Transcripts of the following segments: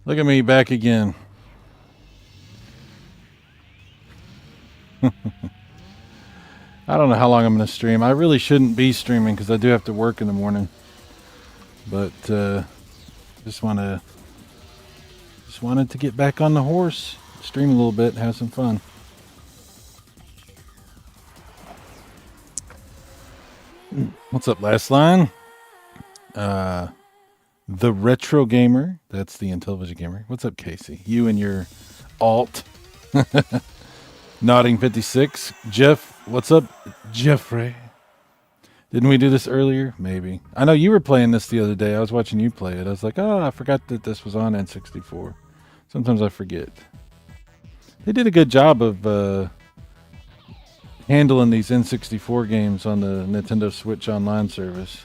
Look at me back again. I don't know how long I'm going to stream. I really shouldn't be streaming because I do have to work in the morning. But just wanted to get back on the horse, stream a little bit, have some fun. What's up, last line? The Retro Gamer. That's the Intellivision Gamer. What's up, Casey? You and your alt. Nodding 56. Jeff, what's up, Jeffrey? Didn't we do this earlier? Maybe. I know you were playing this the other day. I was watching you play it. I was like, oh, I forgot that this was on N64. Sometimes I forget. They did a good job of handling these N64 games on the Nintendo Switch Online service.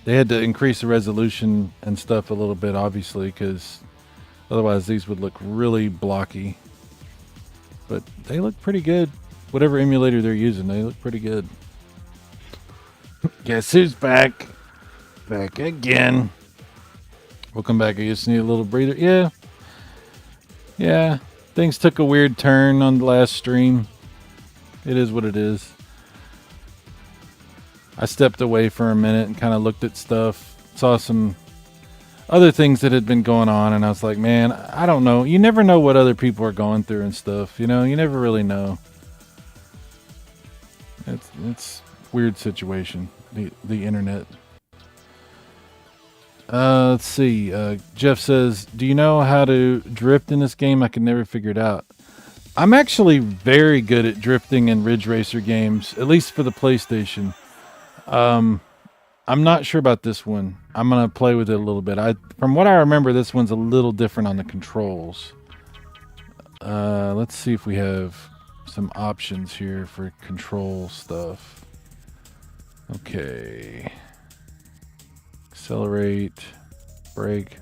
They had to increase the resolution and stuff a little bit, obviously, because otherwise these would look really blocky. But they look pretty good. Whatever emulator they're using, they look pretty good. Guess who's back? Back again. Welcome back. I just need a little breather. Yeah. Things took a weird turn on the last stream. It is what it is. I stepped away for a minute and kind of looked at stuff. Saw some other things that had been going on, and I was like, man, I don't know. You never know what other people are going through and stuff. You know, you never really know. It's weird situation. The internet. Let's see. Jeff says, do you know how to drift in this game? I can never figure it out. I'm actually very good at drifting in Ridge Racer games, at least for the PlayStation. I'm not sure about this one. I'm going to play with it a little bit. From what I remember, this one's a little different on the controls. Let's see if we have some options here for control stuff. Okay. Accelerate. Brake.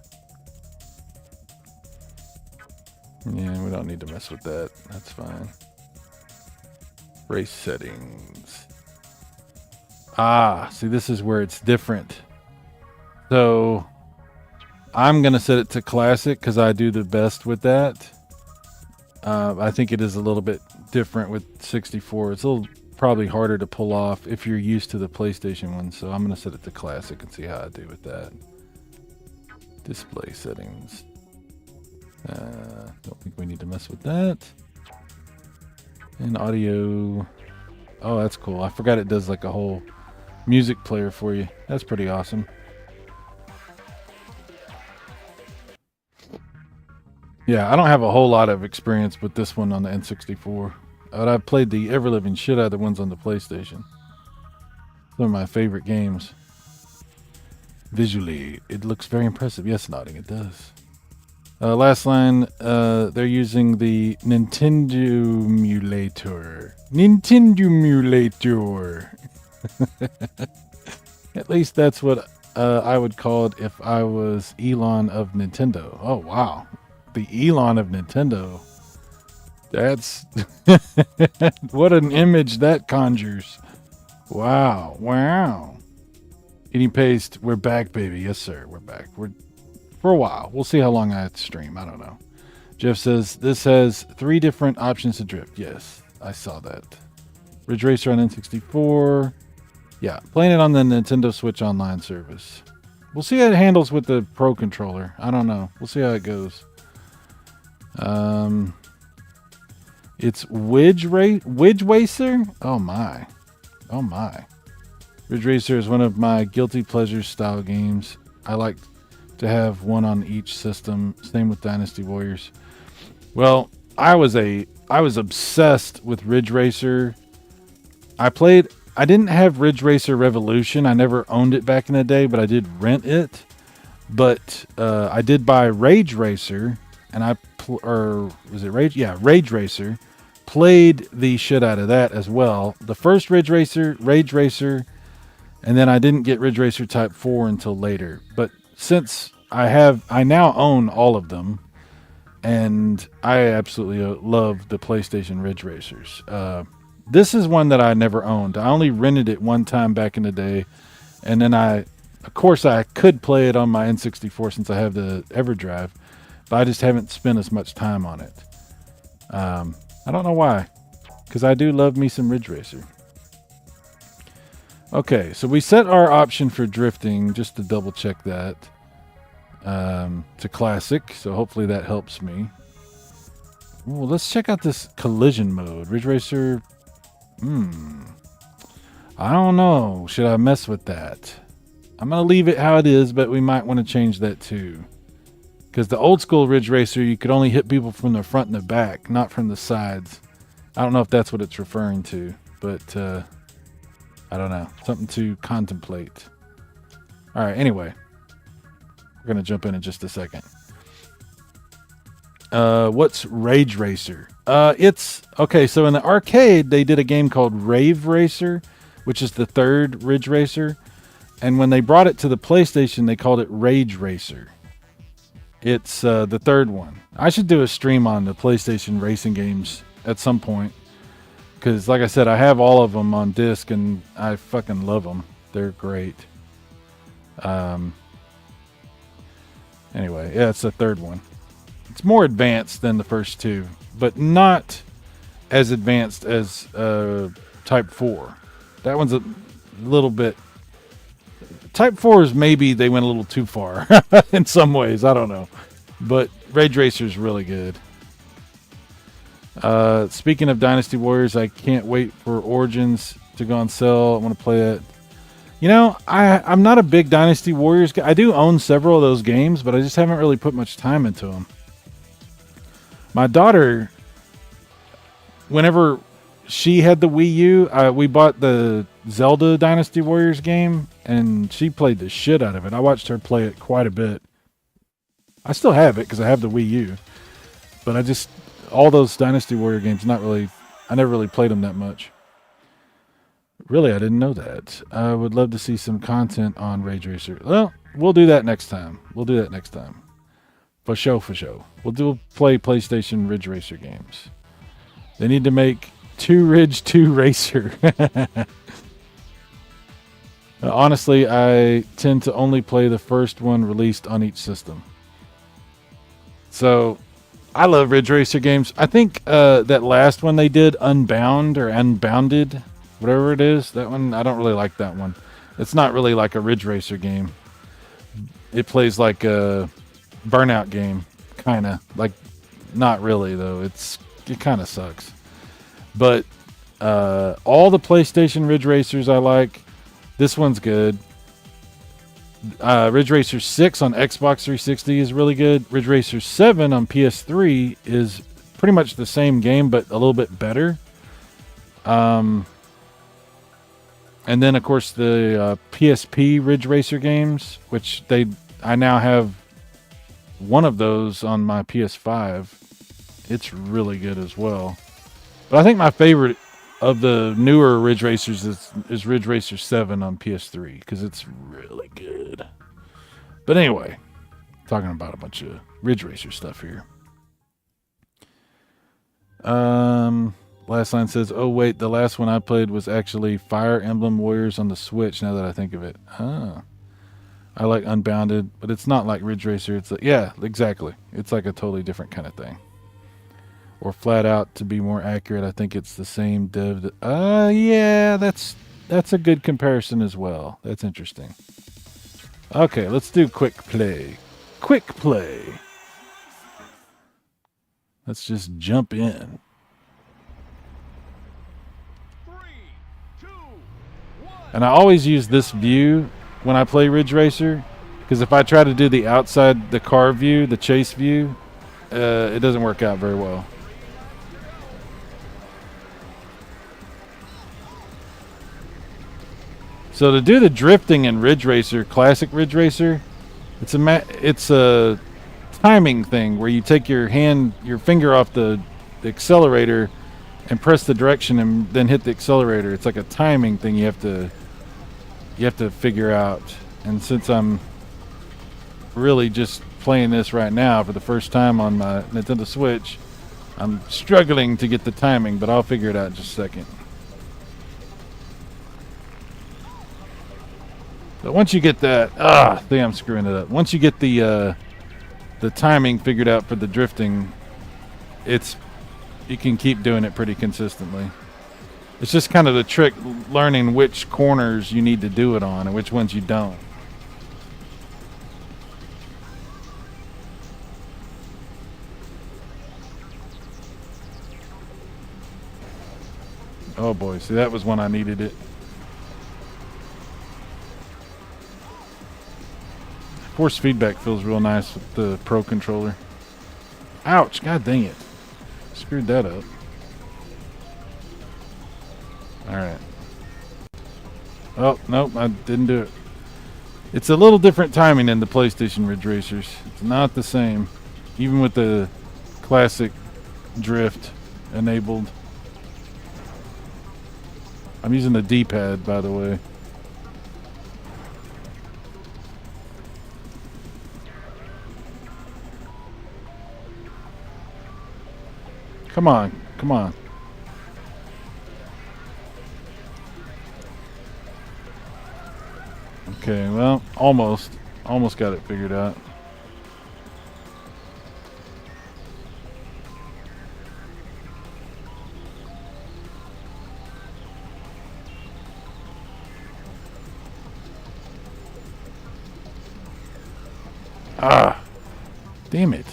Yeah, we don't need to mess with that. That's fine. Race settings. See, this is where it's different. So, I'm going to set it to classic because I do the best with that. I think it is a little bit different with 64. It's a little probably harder to pull off if you're used to the PlayStation one. So I'm going to set it to classic and see how I do with that. Display settings. Don't think we need to mess with that. And audio. Oh, that's cool. I forgot it does like a whole music player for you. That's pretty awesome. Yeah, I don't have a whole lot of experience with this one on the N64. But I've played the ever-living shit out of the ones on the PlayStation. Some of my favorite games. Visually, it looks very impressive. Yes, nodding, it does. Last line, they're using the Nintendo emulator. Nintendo emulator. At least that's what I would call it if I was Elon of Nintendo. Oh, wow. The Elon of Nintendo. That's what an image that conjures. Wow. Wow. Eating paste. We're back, baby. Yes, sir. We're back. We're for a while. We'll see how long I stream. I don't know. Jeff says this has 3 different options to drift. Yes, I saw that. Ridge Racer on N64. Yeah, playing it on the Nintendo Switch Online service. We'll see how it handles with the Pro controller. I don't know. We'll see how it goes. It's Ridge Racer? Oh my. Oh my. Ridge Racer is one of my guilty pleasure style games. I like to have one on each system. Same with Dynasty Warriors. Well, I was obsessed with Ridge Racer. I didn't have Ridge Racer Revolution. I never owned it back in the day, but I did rent it. But I did buy Rage Racer, and Rage Racer. Played the shit out of that as well. The first Rage Racer, and then I didn't get Ridge Racer Type 4 until later. But since I now own all of them, and I absolutely love the PlayStation Ridge Racers. This is one that I never owned. I only rented it one time back in the day, and then I Of course, I could play it on my N64 since I have the EverDrive, but I just haven't spent as much time on it. I don't know why, because I do love me some Ridge Racer. Okay, so we set our option for drifting, just to double check that, to classic, so hopefully that helps me. Ooh, let's check out this collision mode. Ridge Racer, I don't know. Should I mess with that? I'm going to leave it how it is, but we might want to change that too. Because the old school Ridge Racer, you could only hit people from the front and the back, not from the sides. I don't know if that's what it's referring to, but I don't know. Something to contemplate. All right, anyway. We're going to jump in just a second. What's Rage Racer? It's... Okay, so in the arcade, they did a game called Rave Racer, which is the third Ridge Racer. And when they brought it to the PlayStation, they called it Rage Racer. It's the third one. I should do a stream on the PlayStation racing games at some point. Because, like I said, I have all of them on disc, and I fucking love them. They're great. Anyway, yeah, it's the third one. It's more advanced than the first two, but not as advanced as Type 4. That one's a little bit... Type 4 is maybe they went a little too far in some ways. I don't know. But Rage Racer is really good. Speaking of Dynasty Warriors, I can't wait for Origins to go on sale. I want to play it. You know, I'm not a big Dynasty Warriors guy. I do own several of those games, but I just haven't really put much time into them. My daughter, whenever she had the Wii U, we bought the Zelda Dynasty Warriors game, and she played the shit out of it. I watched her play it quite a bit. I still have it because I have the Wii U, but all those Dynasty Warrior games, I never really played them that much. Really, I didn't know that. I would love to see some content on Rage Racer. Well, we'll do that next time. For sure. We'll play PlayStation Ridge Racer games. They need to make 2 Ridge 2 Racer. Honestly, I tend to only play the first one released on each system. So, I love Ridge Racer games. I think that last one they did, Unbound or Unbounded, whatever it is, that one, I don't really like that one. It's not really like a Ridge Racer game. It plays like a Burnout game, kind of. Like, not really, though. It kind of sucks. But all the PlayStation Ridge Racers I like. This one's good. Ridge Racer 6 on Xbox 360 is really good. Ridge Racer 7 on PS3 is pretty much the same game, but a little bit better. And then, of course, the PSP Ridge Racer games, which I now have one of those on my PS5. It's really good as well. But I think my favorite of the newer Ridge Racers is Ridge Racer 7 on PS3 because it's really good. But anyway, talking about a bunch of Ridge Racer stuff here. Last line says, oh wait, the last one I played was actually Fire Emblem Warriors on the Switch, now that I think of it. I like Unbounded, but it's not like Ridge Racer. It's like, yeah, exactly. It's like a totally different kind of thing. Or flat out, to be more accurate, I think it's the same dev. Yeah, that's a good comparison as well. That's interesting. Okay, let's do quick play. Quick play. Let's just jump in. 3, 2, 1. And I always use this view when I play Ridge Racer, because if I try to do the outside the car view, the chase view, it doesn't work out very well. So to do the drifting in Ridge Racer, classic Ridge Racer, it's a timing thing where you take your finger off the accelerator and press the direction and then hit the accelerator. It's like a timing thing you have to figure out. And since I'm really just playing this right now for the first time on my Nintendo Switch, I'm struggling to get the timing, but I'll figure it out in just a second. But once you get that, see, I'm screwing it up. Once you get the timing figured out for the drifting, you can keep doing it pretty consistently. It's just kind of the trick, learning which corners you need to do it on and which ones you don't. Oh boy, see, that was when I needed it. Force feedback feels real nice with the Pro controller. Ouch, god dang it. Screwed that up. Alright. Oh, nope, I didn't do it. It's a little different timing in the PlayStation Ridge Racers. It's not the same. Even with the classic drift enabled. I'm using the D-pad, by the way. Come on, come on. Okay, well, almost got it figured out. Ah, damn it.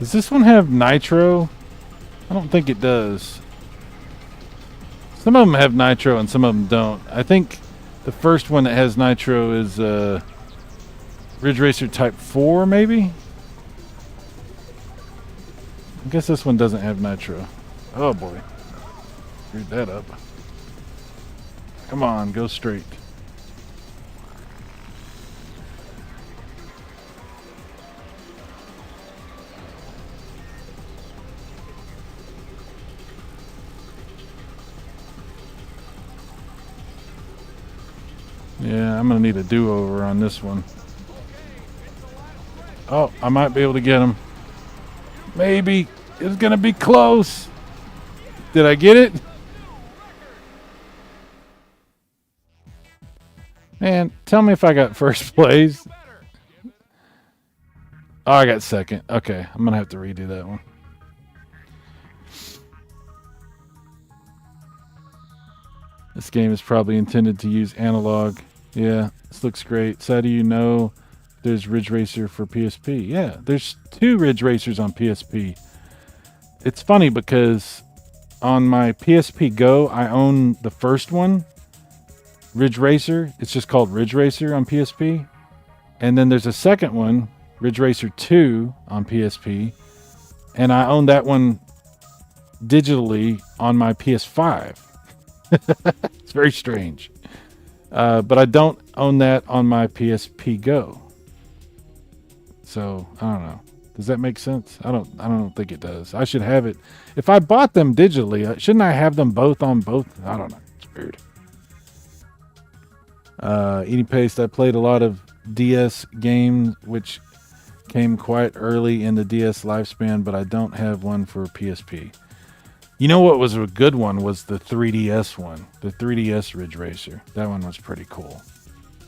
Does this one have nitro? I don't think it does. Some of them have nitro and some of them don't. I think the first one that has nitro is Ridge Racer Type 4, maybe? I guess this one doesn't have nitro. Oh boy. Screwed that up. Come on, go straight. Yeah, I'm going to need a do-over on this one. Oh, I might be able to get him. Maybe. It's going to be close. Did I get it? Man, tell me if I got first place. Oh, I got second. Okay, I'm going to have to redo that one. This game is probably intended to use analog. Yeah, this looks great. So how do you know there's Ridge Racer for PSP? Yeah, there's 2 Ridge Racers on PSP. It's funny because on my PSP Go, I own the first one, Ridge Racer. It's just called Ridge Racer on PSP. And then there's a second one, Ridge Racer 2 on PSP. And I own that one digitally on my PS5. It's very strange. But I don't own that on my PSP Go. So, I don't know. Does that make sense? I don't think it does. I should have it. If I bought them digitally, shouldn't I have them both on both? I don't know. It's weird. Eating Paste, I played a lot of DS games, which came quite early in the DS lifespan, but I don't have one for PSP. You know what was a good one was the 3DS one. The 3DS Ridge Racer. That one was pretty cool.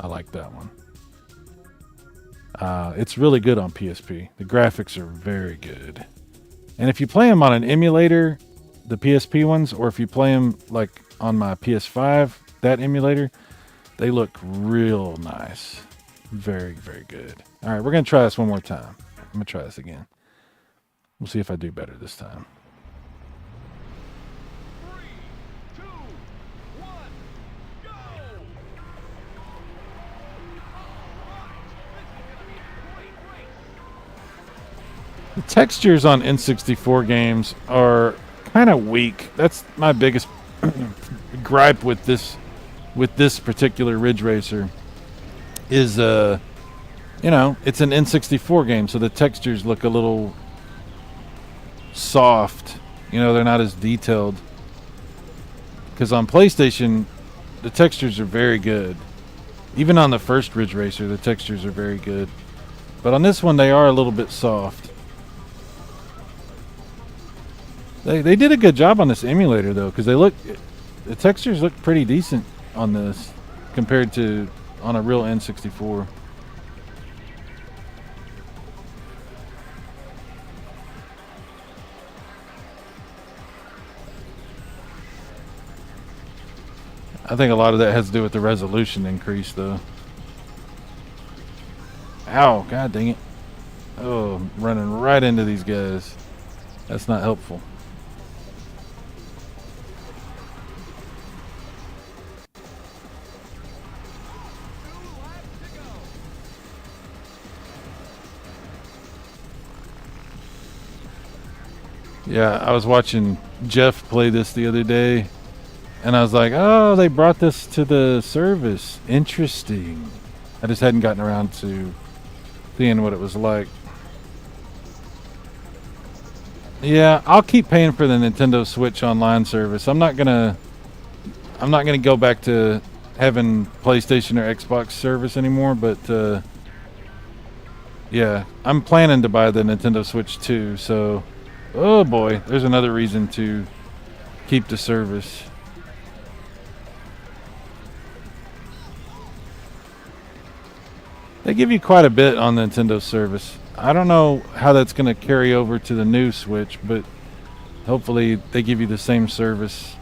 I like that one. It's really good on PSP. The graphics are very good. And if you play them on an emulator, the PSP ones, or if you play them like on my PS5, that emulator, they look real nice. Very, very good. All right, we're going to try this one more time. I'm going to try this again. We'll see if I do better this time. 3, 2, 1, go! The textures on N64 games are kind of weak. That's my biggest gripe with this particular Ridge Racer. Is it's an N64 game, so the textures look a little soft. You know, they're not as detailed. Because on PlayStation, the textures are very good. Even on the first Ridge Racer, the textures are very good. But on this one, they are a little bit soft. They did a good job on this emulator, though, because the textures look pretty decent on this compared to on a real N64. I think a lot of that has to do with the resolution increase, though. Ow, god dang it. Oh, I'm running right into these guys. That's not helpful. Yeah, I was watching Jeff play this the other day, and I was like, oh, they brought this to the service. Interesting. I just hadn't gotten around to seeing what it was like. Yeah, I'll keep paying for the Nintendo Switch Online service. I'm not gonna go back to having PlayStation or Xbox service anymore, but yeah, I'm planning to buy the Nintendo Switch too, so oh boy, there's another reason to keep the service. They give you quite a bit on the Nintendo service. I don't know how that's going to carry over to the new Switch, but hopefully they give you the same service.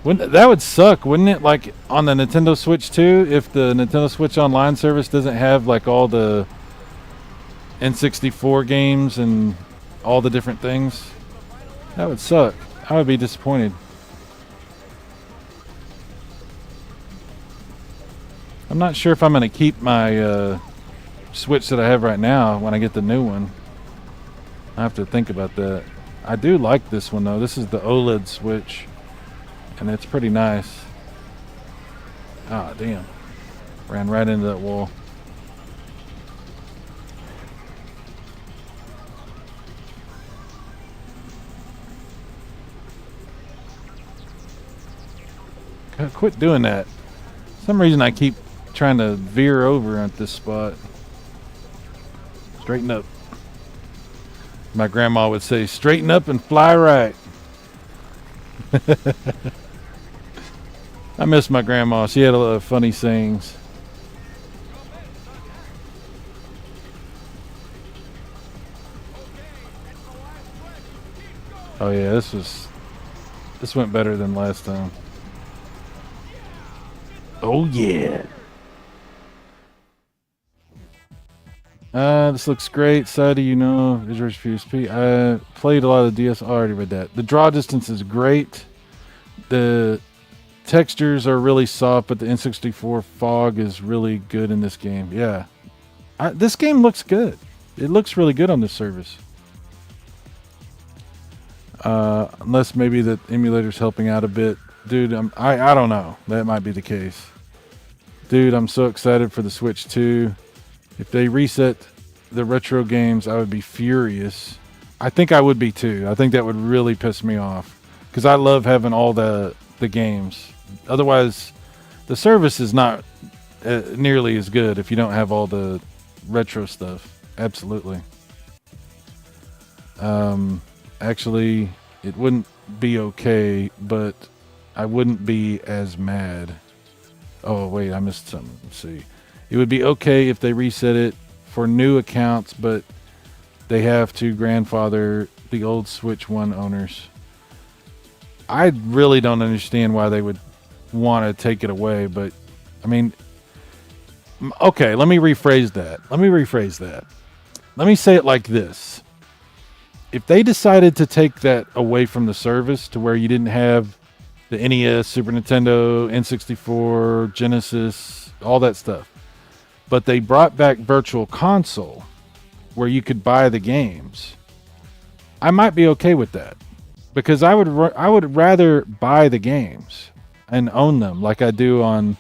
That would suck, wouldn't it? Like on the Nintendo Switch 2, if the Nintendo Switch Online service doesn't have like all the N64 games and all the different things. That would suck. I would be disappointed. I'm not sure if I'm going to keep my Switch that I have right now when I get the new one. I have to think about that. I do like this one though. This is the OLED Switch, and it's pretty nice. Ah, damn. Ran right into that wall. Quit doing that. For some reason I keep trying to veer over at this spot. Straighten up. My grandma would say, straighten up and fly right. I miss my grandma. She had a lot of funny sayings. Oh yeah, this went better than last time. Oh yeah. This looks great. Sadie, you know, Visual PSP. I played a lot of DS. I already read that. The draw distance is great. The textures are really soft, but the N64 fog is really good in this game. Yeah. This game looks good. It looks really good on this service. Unless maybe the emulator's helping out a bit. Dude, I don't know. That might be the case. Dude, I'm so excited for the Switch 2. If they reset the retro games, I would be furious. I think I would be too. I think that would really piss me off. Because I love having all the games. Otherwise, the service is not nearly as good if you don't have all the retro stuff. Absolutely. Actually, it wouldn't be okay, but I wouldn't be as mad. Oh, wait, I missed something. Let's see. It would be okay if they reset it for new accounts, but they have to grandfather the old Switch 1 owners. I really don't understand why they would want to take it away, but I mean, okay, let me rephrase that. Let me say it like this. If they decided to take that away from the service to where you didn't have the NES, Super Nintendo, N64, Genesis, all that stuff, but they brought back Virtual Console where you could buy the games, I might be okay with that, because I would rather buy the games and own them like I do on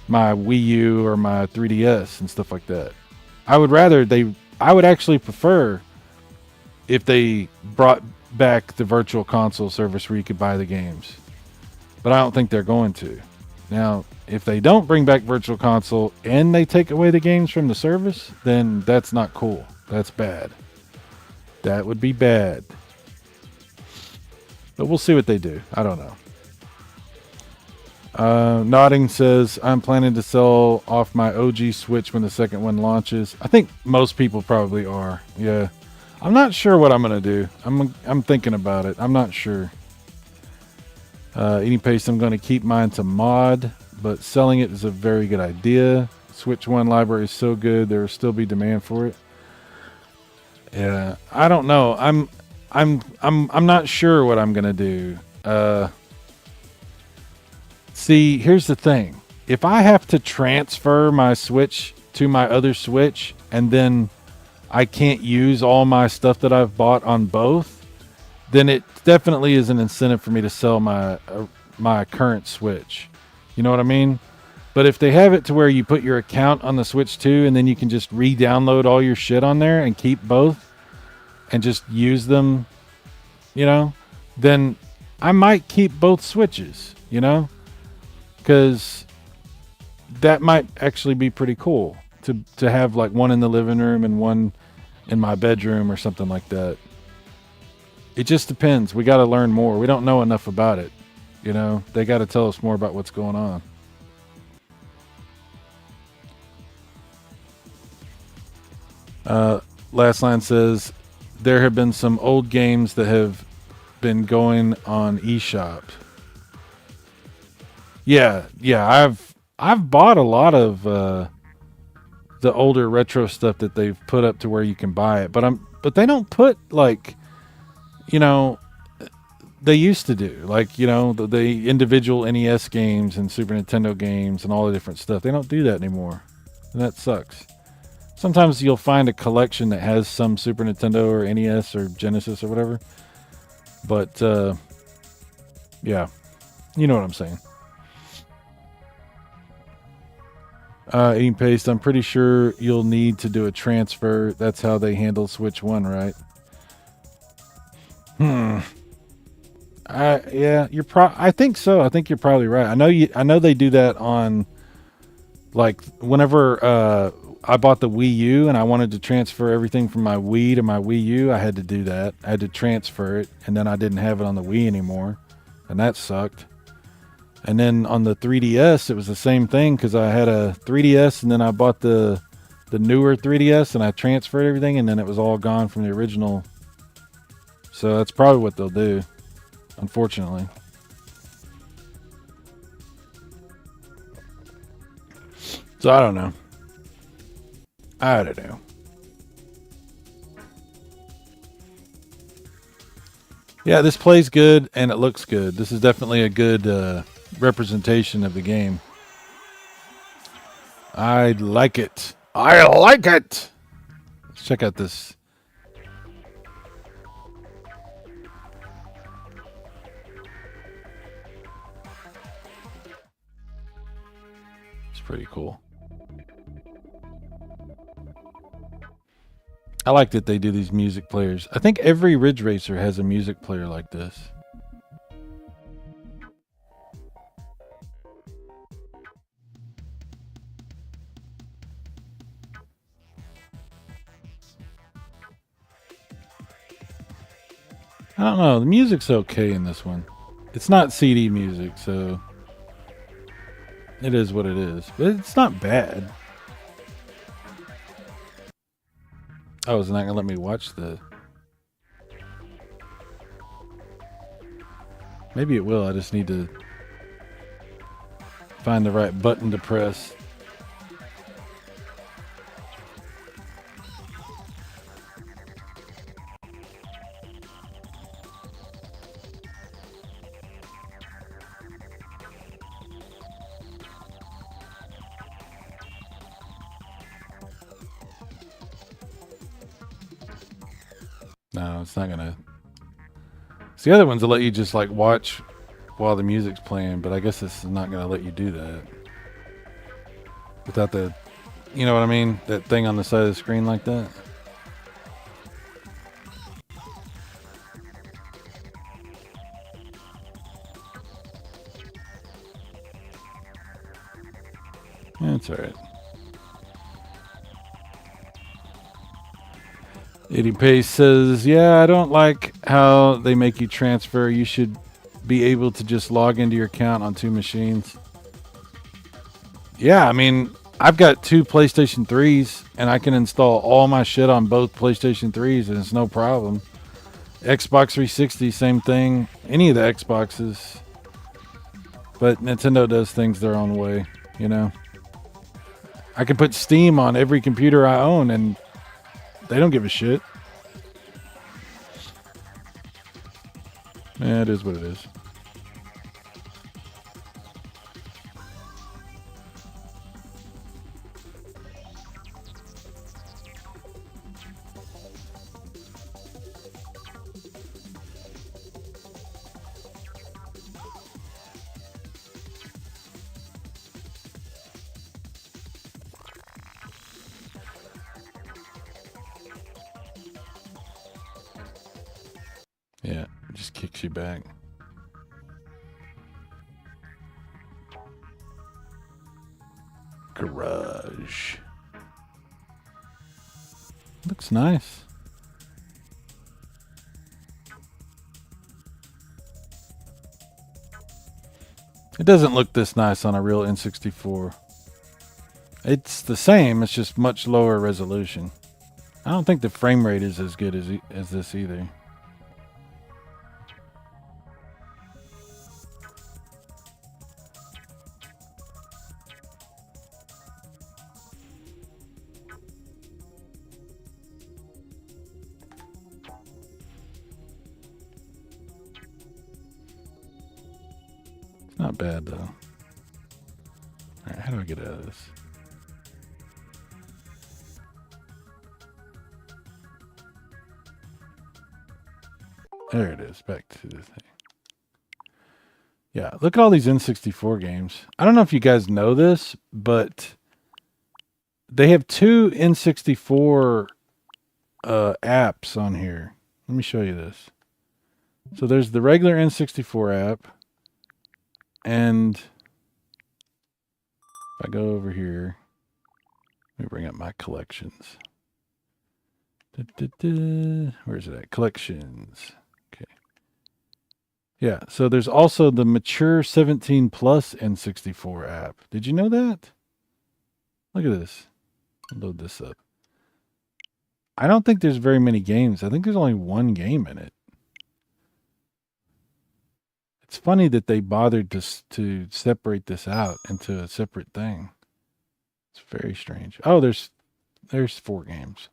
my Wii U or my 3DS and stuff like that. I would actually prefer if they brought back the virtual console service where you could buy the games. But I don't think they're going to. Now, if they don't bring back virtual console and they take away the games from the service, then that's not cool. That's bad. That would be bad. But we'll see what they do. I don't know. Nodding says, I'm planning to sell off my OG Switch when the second one launches. I think most people probably are. Yeah. I'm not sure what I'm going to do. I'm thinking about it. I'm not sure. Any pace, I'm going to keep mine to mod, but selling it is a very good idea. Switch One library is so good, there will still be demand for it. Yeah, I don't know. I'm not sure what I'm going to do. See, here's the thing. If I have to transfer my Switch to my other Switch and then I can't use all my stuff that I've bought on both, then it definitely is an incentive for me to sell my current Switch. You know what I mean? But if they have it to where you put your account on the Switch too, and then you can just re-download all your shit on there and keep both and just use them, you know, then I might keep both Switches, you know, because that might actually be pretty cool to have like one in the living room and one in my bedroom or something like that. It just depends. We got to learn more. We don't know enough about it. You know, they got to tell us more about what's going on. Last line says, there have been some old games that have been going on eShop. Yeah, I've bought a lot of the older retro stuff that they've put up to where you can buy it, but they don't put like, you know, they used to do, like, you know, the individual NES games and Super Nintendo games and all the different stuff. They don't do that anymore, and that sucks. Sometimes you'll find a collection that has some Super Nintendo or NES or Genesis or whatever, but yeah, you know what I'm saying. Eating paste, I'm pretty sure you'll need to do a transfer. That's how they handle Switch One, right? Yeah, I think so. I think you're probably right. I know they do that on, like, whenever I bought the Wii U and I wanted to transfer everything from my Wii to my Wii U, I had to do that. I had to transfer it, and then I didn't have it on the Wii anymore, and that sucked. And then on the 3DS, it was the same thing because I had a 3DS and then I bought the newer 3DS and I transferred everything and then it was all gone from the original. So that's probably what they'll do, unfortunately. So I don't know. Yeah, this plays good and it looks good. This is definitely a good representation of the game. I like it. Let's check out this. It's pretty cool. I like that they do these music players. I think every Ridge Racer has a music player like this. I don't know. The music's okay in this one. It's not CD music, so it is what it is. But it's not bad. Oh, it's not going to let me watch the... Maybe it will. I just need to find the right button to press. No, it's not gonna. It's the other ones that let you just like watch while the music's playing, but I guess this is not gonna let you do that without the, you know what I mean? That thing on the side of the screen like that. That's all right. Eddie Pace says, yeah, I don't like how they make you transfer. You should be able to just log into your account on 2 machines. Yeah, I mean, I've got 2 PlayStation 3s, and I can install all my shit on both PlayStation 3s, and it's no problem. Xbox 360, same thing. Any of the Xboxes. But Nintendo does things their own way, you know. I can put Steam on every computer I own, and they don't give a shit. Yeah, it is what it is. Yeah, it just kicks you back. Garage. Looks nice. It doesn't look this nice on a real N64. It's the same, it's just much lower resolution. I don't think the frame rate is as good as this either. It's not bad though. Alright, how do I get out of this? There it is, back to the thing. Yeah, look at all these N64 games. I don't know if you guys know this, but they have 2 N64 apps on here. Let me show you this. So there's the regular N64 app, and if I go over here, let me bring up my collections. Where's it at? Collections. Okay. Yeah, so there's also the mature 17 plus N64 app. Did you know that? Look at this. Load this up. I don't think there's very many games. I think there's only 1 game in it. It's funny that they bothered to separate this out into a separate thing. It's very strange. Oh, there's 4 games.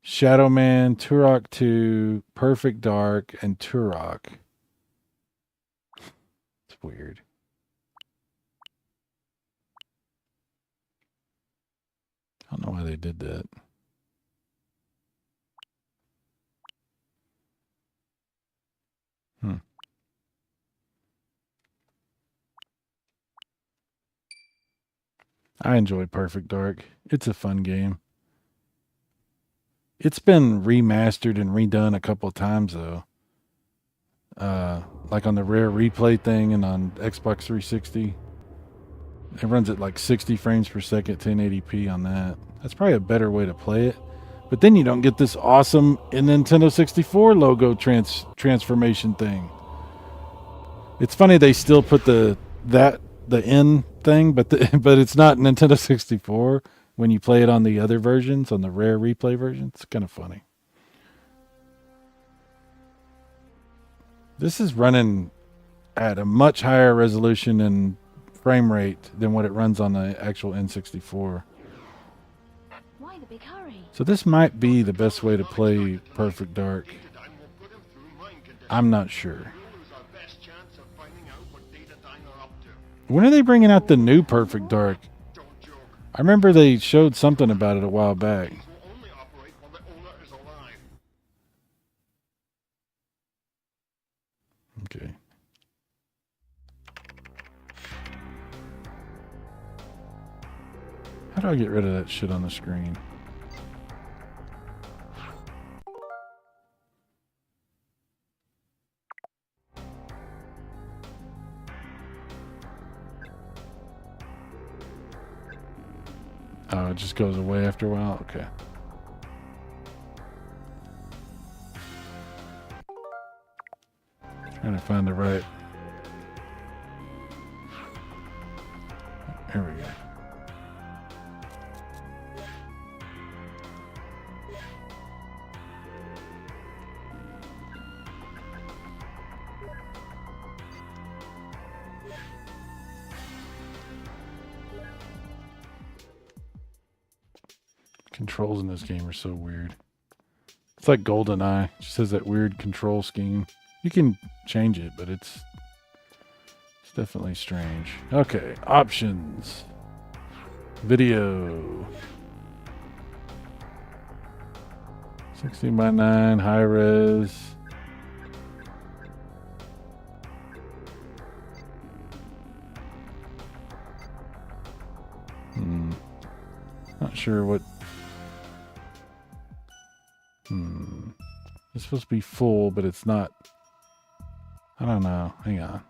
Shadow Man, Turok 2, Perfect Dark, and Turok. It's weird. I don't know why they did that. I enjoy Perfect Dark. It's a fun game. It's been remastered and redone a couple of times though. Like on the Rare Replay thing and on Xbox 360. It runs at like 60 frames per second, 1080p on that. That's probably a better way to play it. But then you don't get this awesome Nintendo 64 logo transformation thing. It's funny they still put the N thing, but but it's not Nintendo 64 when you play it on the other versions, on the Rare Replay version. It's kind of funny. This is running at a much higher resolution and frame rate than what it runs on the actual N64. Why the big hurry? So this might be the best way to play Perfect Dark. I'm not sure. When are they bringing out the new Perfect Dark? I remember they showed something about it a while back. Okay. How do I get rid of that shit on the screen? Oh, it just goes away after a while? Okay. Trying to find the right. Here we go. Controls in this game are so weird. It's like GoldenEye. It just has that weird control scheme. You can change it, but it's definitely strange. Okay, options. Video. 16:9, high res. Not sure what. It's supposed to be full, but it's not. I don't know. Hang on.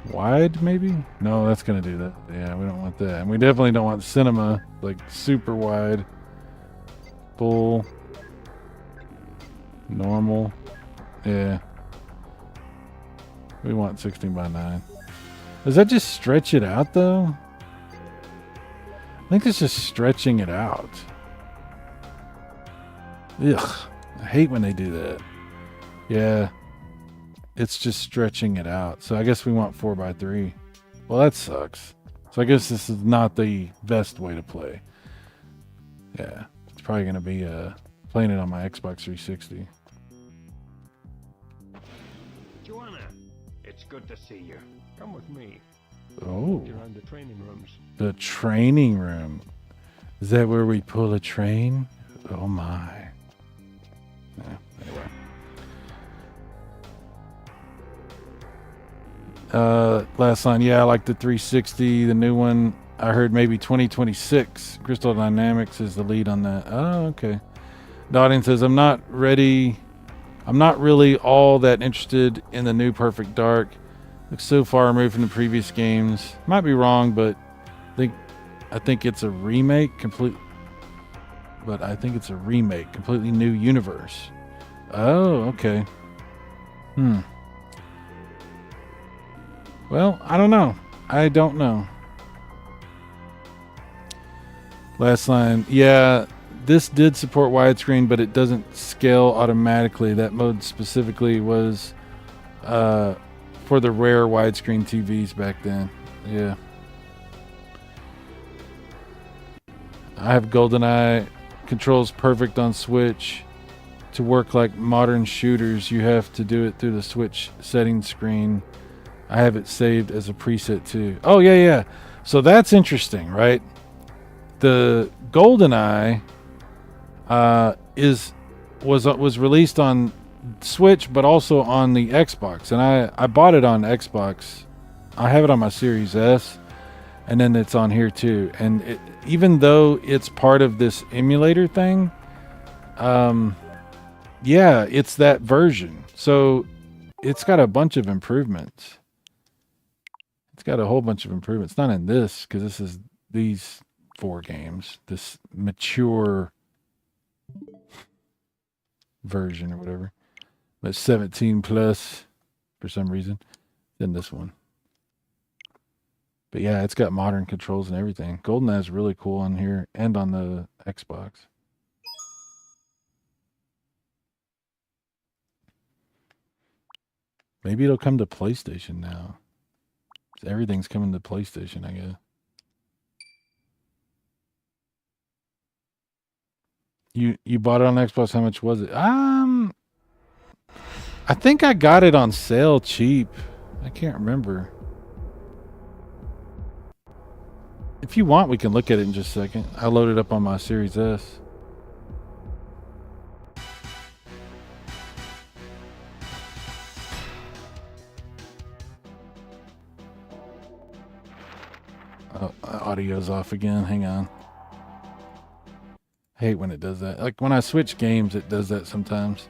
Wide, maybe? No, that's going to do that. Yeah, we don't want that. And we definitely don't want cinema, like super wide. Full. Normal. Yeah. We want 16:9. Does that just stretch it out, though? I think it's just stretching it out. Ugh. I hate when they do that. Yeah. It's just stretching it out. So I guess we want 4:3. Well, that sucks. So I guess this is not the best way to play. Yeah. It's probably going to be playing it on my Xbox 360. Joanna, it's good to see you. Come with me. Oh. Around the training rooms. The training room. Is that where we pull a train? Oh my. Yeah, anyway. Last line, yeah, I like the 360, the new one. I heard maybe 2026. Crystal Dynamics is the lead on that. Oh, okay. Dotting says, I'm not really all that interested in the new Perfect Dark. Looks so far removed from the previous games. Might be wrong, but I think it's a remake, completely new universe. Oh, okay. Well, I don't know. Last line. Yeah, this did support widescreen, but it doesn't scale automatically. That mode specifically was for the rare widescreen TVs back then. Yeah. I have GoldenEye. Controls perfect on Switch. To work like modern shooters, you have to do it through the Switch settings screen. I have it saved as a preset too. Oh, yeah. So that's interesting, right? The GoldenEye was released on Switch, but also on the Xbox, and I bought it on Xbox. I have it on my Series S, and then it's on here too. And even though it's part of this emulator thing, yeah, it's that version. So it's got a bunch of improvements. It's got a whole bunch of improvements. Not in this, because this is these 4 games. This mature version or whatever. But 17 plus for some reason than this one. But yeah, it's got modern controls and everything. GoldenEye is really cool on here and on the Xbox. Maybe it'll come to PlayStation now. Everything's coming to PlayStation, I guess. You bought it on Xbox. How much was it? I think I got it on sale cheap. I can't remember. If you want, we can look at it in just a second. I loaded up on my Series S. Oh, audio's off again. Hang on. I hate when it does that. Like when I switch games, it does that sometimes.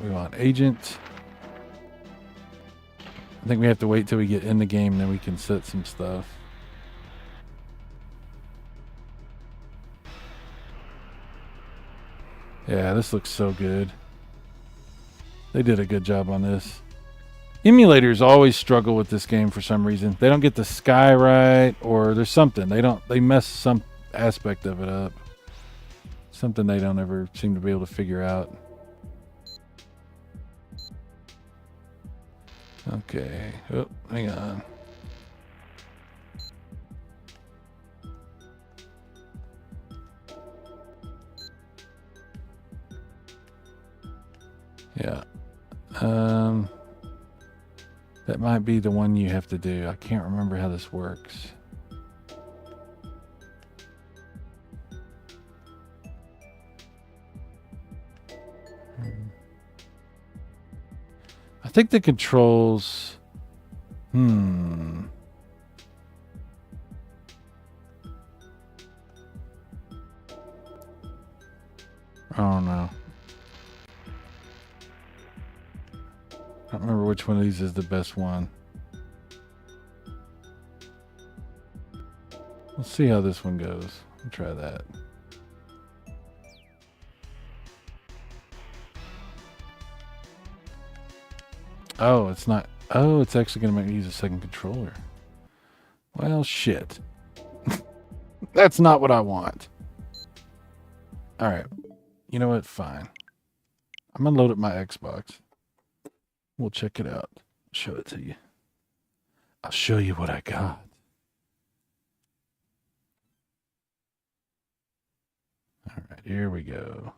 We want agent. I think we have to wait till we get in the game, and then we can set some stuff. Yeah, this looks so good. They did a good job on this. Emulators always struggle with this game for some reason. They don't get the sky right, or there's something. They mess some aspect of it up. Something they don't ever seem to be able to figure out. Okay. Oh, hang on. Yeah. That might be the one you have to do. I can't remember how this works. I think the controls... I don't know. I don't remember which one of these is the best one. Let's see how this one goes. We'll try that. Oh, it's not. Oh, it's actually going to make me use a second controller. Well, shit. That's not what I want. All right. You know what? Fine. I'm going to load up my Xbox. We'll check it out. Show it to you. I'll show you what I got. All right, here we go.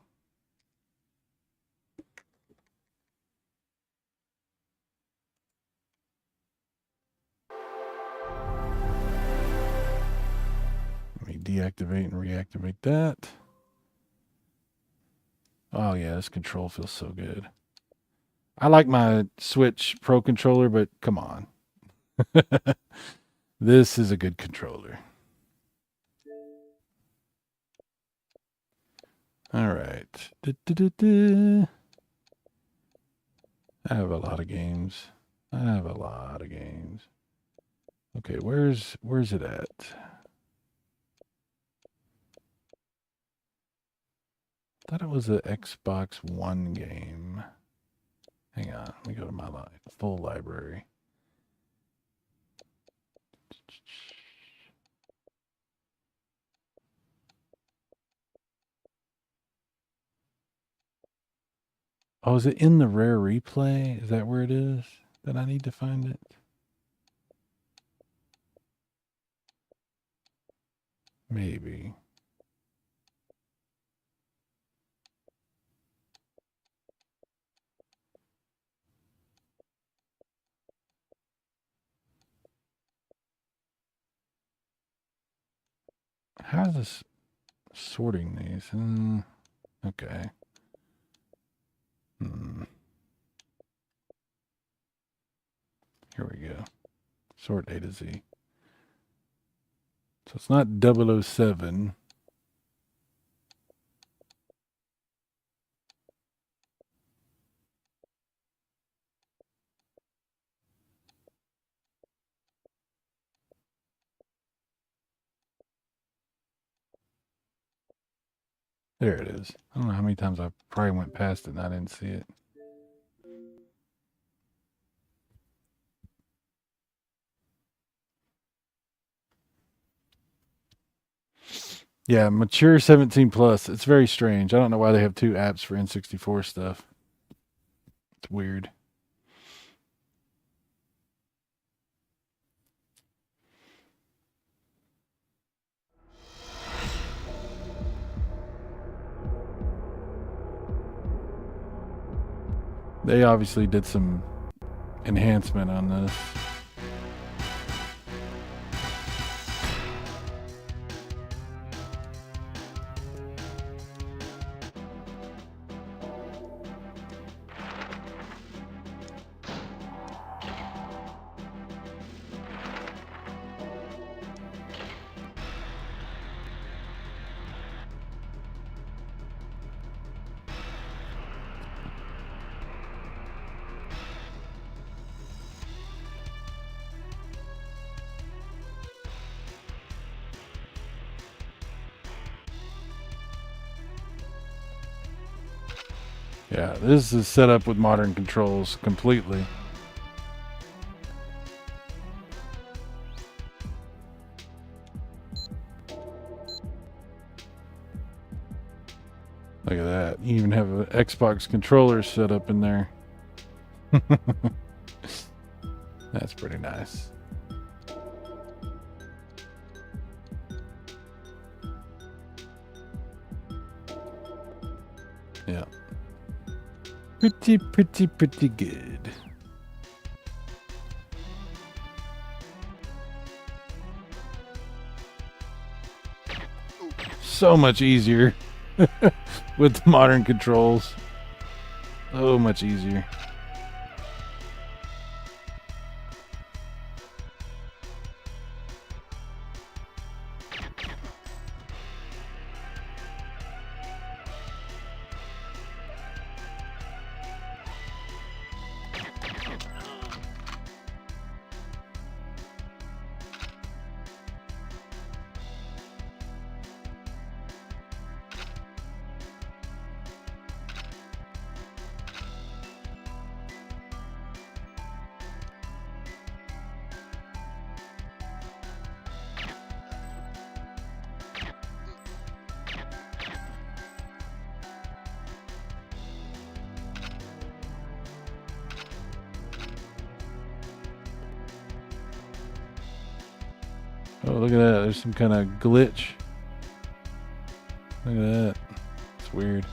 Let me deactivate and reactivate that. Oh yeah, this control feels so good. I like my Switch Pro controller, but come on. This is a good controller. All right. I have a lot of games. Okay, where's it at? I thought it was an Xbox One game. Hang on, let me go to my full library. Oh, is it in the rare replay? Is that where it is that I need to find it? Maybe. How's this sorting these? Okay. Here we go. Sort A to Z. So it's not 007. There it is. I don't know how many times I probably went past it and I didn't see it. Yeah, mature 17 plus. It's very strange. I don't know why they have two apps for N64 stuff. It's weird. They obviously did some enhancement on this. Yeah, this is set up with modern controls completely. Look at that. You even have an Xbox controller set up in there. That's pretty nice. Yeah. Pretty good. So much easier with the modern controls. So much easier. Oh, look at that. There's some kind of glitch. Look at that. It's weird.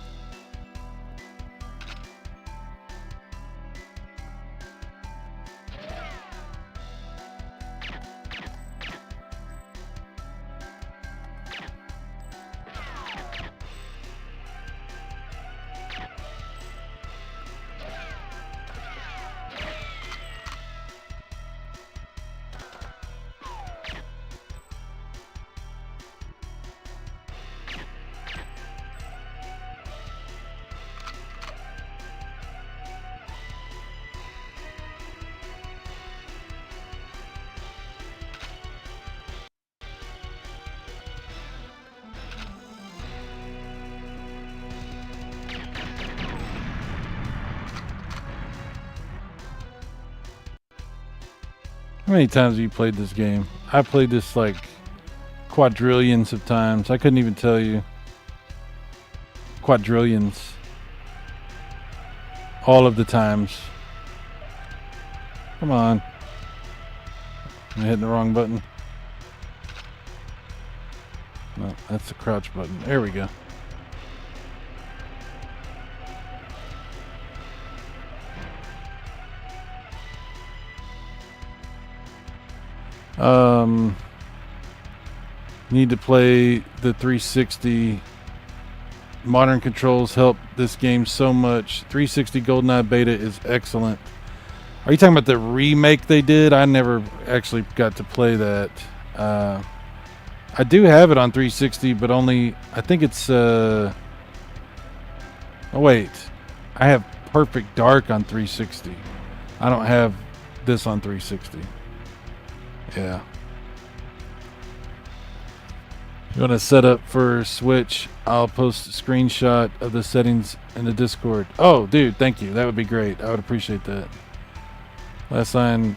How many times have you played this game? I played this like quadrillions of times. I couldn't even tell you. Quadrillions. All of the times. Come on. I'm hitting the wrong button. No, that's the crouch button. There we go. Need to play the 360. Modern controls help this game so much. 360 GoldenEye beta is excellent. Are you talking about the remake they did? I never actually got to play that. I do have it on 360, but only, I think it's, oh wait. I have Perfect Dark on 360. I don't have this on 360. Yeah. You want to set up for Switch? I'll post a screenshot of the settings in the Discord. Oh, dude, thank you. That would be great. I would appreciate that. Last line,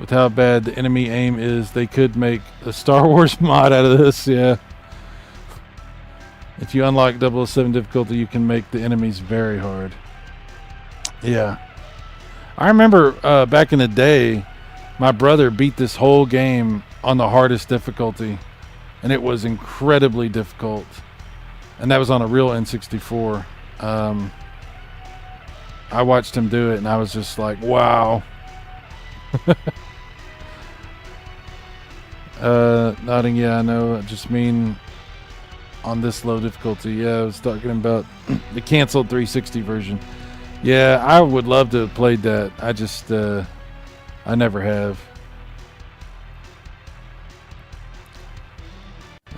with how bad the enemy aim is, they could make a Star Wars mod out of this. Yeah. If you unlock 007 difficulty, you can make the enemies very hard. Yeah. I remember back in the day, my brother beat this whole game on the hardest difficulty. And it was incredibly difficult. And that was on a real N64. I watched him do it and I was just like, wow. Nodding, yeah, I know. I just mean on this low difficulty. Yeah, I was talking about the canceled 360 version. Yeah, I would love to have played that. I just, I never have.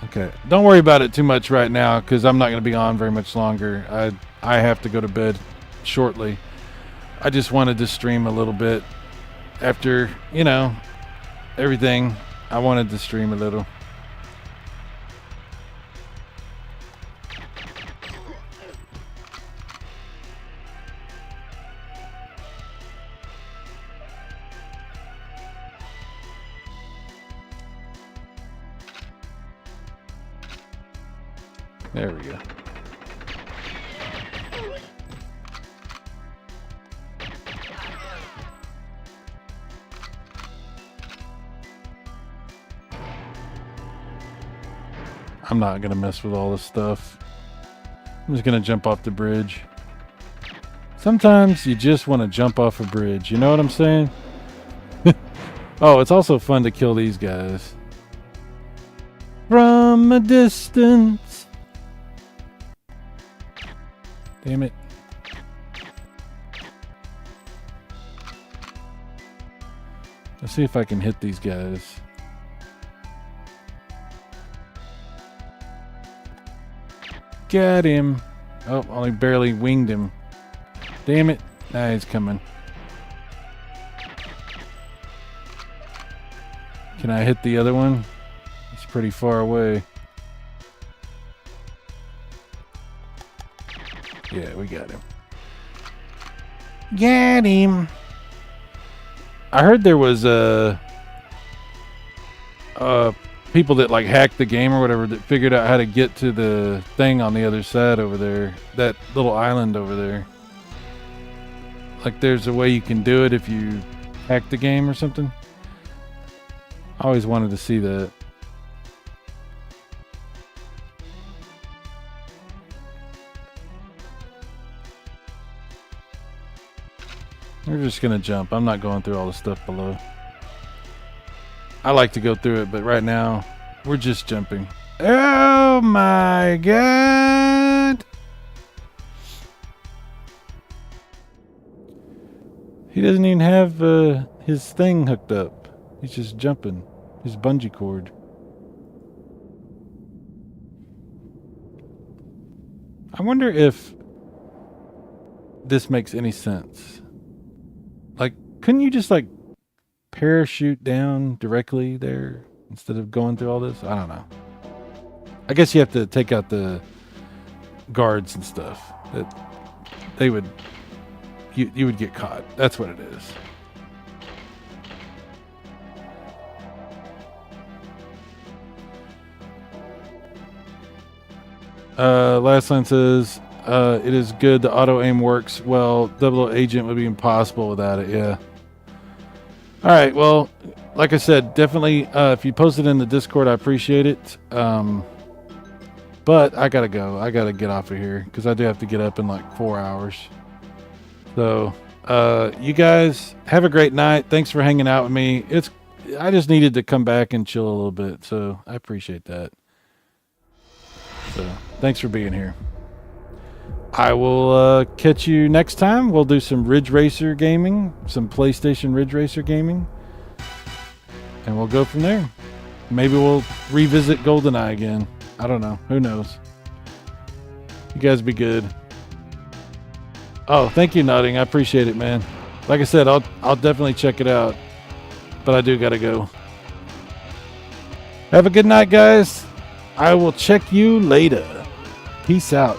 Okay, don't worry about it too much right now because I'm not going to be on very much longer. I have to go to bed shortly. I just wanted to stream a little bit after, you know, everything. I wanted to stream a little. There we go. I'm not gonna mess with all this stuff. I'm just gonna jump off the bridge. Sometimes you just want to jump off a bridge. You know what I'm saying? Oh, it's also fun to kill these guys. From a distance. Damn it. Let's see if I can hit these guys. Got him. Oh, only barely winged him. Damn it. Nah, he's coming. Can I hit the other one? He's pretty far away. Yeah, we got him. Got him. I heard there was people that like hacked the game or whatever that figured out how to get to the thing on the other side over there. That little island over there. Like there's a way you can do it if you hack the game or something. I always wanted to see that. We're just gonna jump. I'm not going through all the stuff below. I like to go through it, but right now we're just jumping. Oh my god! He doesn't even have his thing hooked up. He's just jumping. His bungee cord. I wonder if this makes any sense. Like, couldn't you just like parachute down directly there instead of going through all this? I don't know. I guess you have to take out the guards and stuff. That they would, you would get caught. That's what it is. Last line says, it is good the auto aim works well. Double agent would be impossible without it. Yeah. All right. Well, like I said, definitely, if you post it in the Discord, I appreciate it. But I gotta go. I gotta get off of here because I do have to get up in like 4 hours. So, you guys have a great night. Thanks for hanging out with me. I just needed to come back and chill a little bit. So I appreciate that. So thanks for being here. I will catch you next time. We'll do some Ridge Racer gaming, some PlayStation Ridge Racer gaming, and we'll go from there. Maybe we'll revisit GoldenEye again. I don't know. Who knows? You guys be good. Oh, thank you, Nutting. I appreciate it, man. Like I said, I'll definitely check it out, but I do gotta go. Have a good night, guys. I will check you later. Peace out.